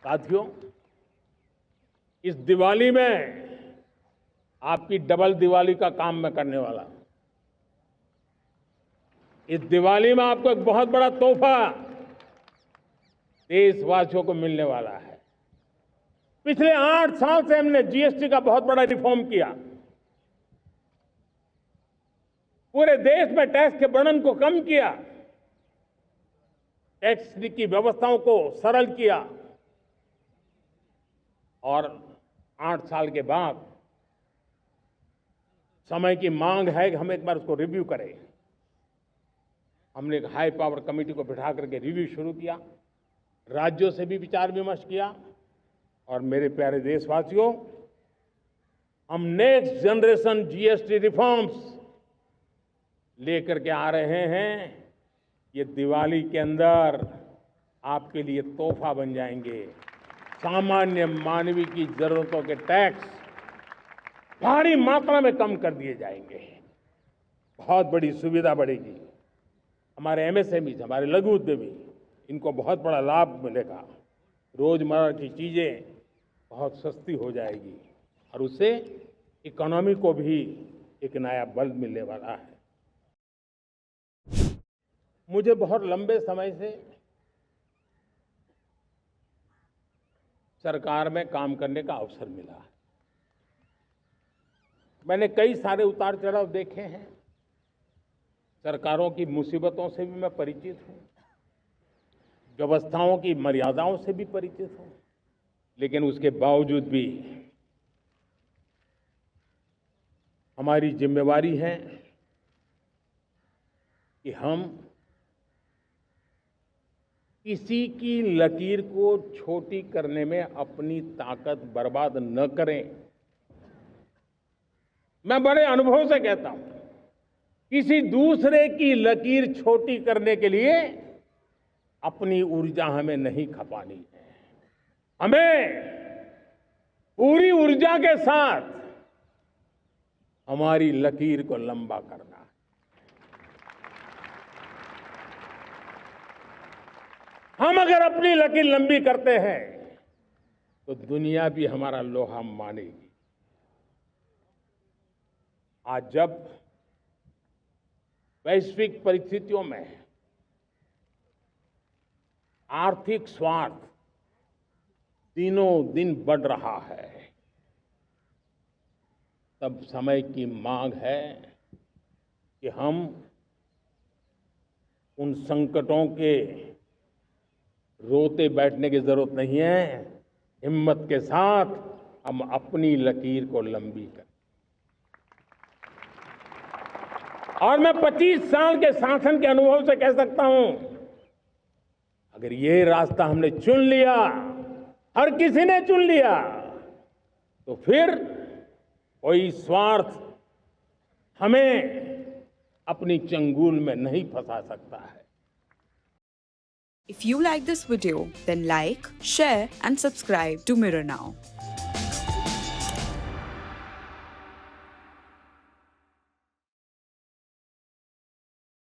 साथियों, इस दिवाली में आपकी डबल दिवाली का काम मैं करने वाला हूं। इस दिवाली में आपको एक बहुत बड़ा तोहफा देशवासियों को मिलने वाला है। पिछले 8 साल से हमने जीएसटी का बहुत बड़ा रिफॉर्म किया। पूरे देश में टैक्स के बर्डन को कम किया, टैक्स की व्यवस्थाओं को सरल किया और 8 साल के बाद समय की मांग है कि हम एक बार उसको रिव्यू करें। हमने एक हाई पावर कमेटी को बिठा करके रिव्यू शुरू किया, राज्यों से भी विचार विमर्श किया और मेरे प्यारे देशवासियों, हम नेक्स्ट जनरेशन जीएसटी रिफॉर्म्स लेकर के आ रहे हैं। ये दिवाली के अंदर आपके लिए तोहफा बन जाएंगे। सामान्य मानवीय की जरूरतों के टैक्स भारी मात्रा में कम कर दिए जाएंगे। बहुत बड़ी सुविधा बढ़ेगी। हमारे एमएसएमई, हमारे लघु उद्यमी, इनको बहुत बड़ा लाभ मिलेगा। रोजमर्रा की चीजें बहुत सस्ती हो जाएगी और उससे इकोनॉमी को भी एक नया बल मिलने वाला है। मुझे बहुत लंबे समय से सरकार में काम करने का अवसर मिला है। मैंने कई सारे उतार चढ़ाव देखे हैं। सरकारों की मुसीबतों से भी मैं परिचित हूं, व्यवस्थाओं की मर्यादाओं से भी परिचित हूं, लेकिन उसके बावजूद भी हमारी जिम्मेवारी है कि हम किसी की लकीर को छोटी करने में अपनी ताकत बर्बाद न करें। मैं बड़े अनुभव से कहता हूं, किसी दूसरे की लकीर छोटी करने के लिए अपनी ऊर्जा हमें नहीं खपानी है। हमें पूरी ऊर्जा के साथ हमारी लकीर को लंबा करना है। हम अगर अपनी लकीर लंबी करते हैं तो दुनिया भी हमारा लोहा मानेगी। आज जब वैश्विक परिस्थितियों में आर्थिक स्वार्थ दिनों दिन बढ़ रहा है, तब समय की मांग है कि हम उन संकटों के रोते बैठने की जरूरत नहीं है। हिम्मत के साथ हम अपनी लकीर को लंबी करें। और मैं 25 साल के शासन के अनुभव से कह सकता हूं, अगर ये रास्ता हमने चुन लिया, हर किसी ने चुन लिया, तो फिर कोई स्वार्थ हमें अपनी चंगुल में नहीं फंसा सकता है। If you like this video, then like, share and subscribe to Mirror Now.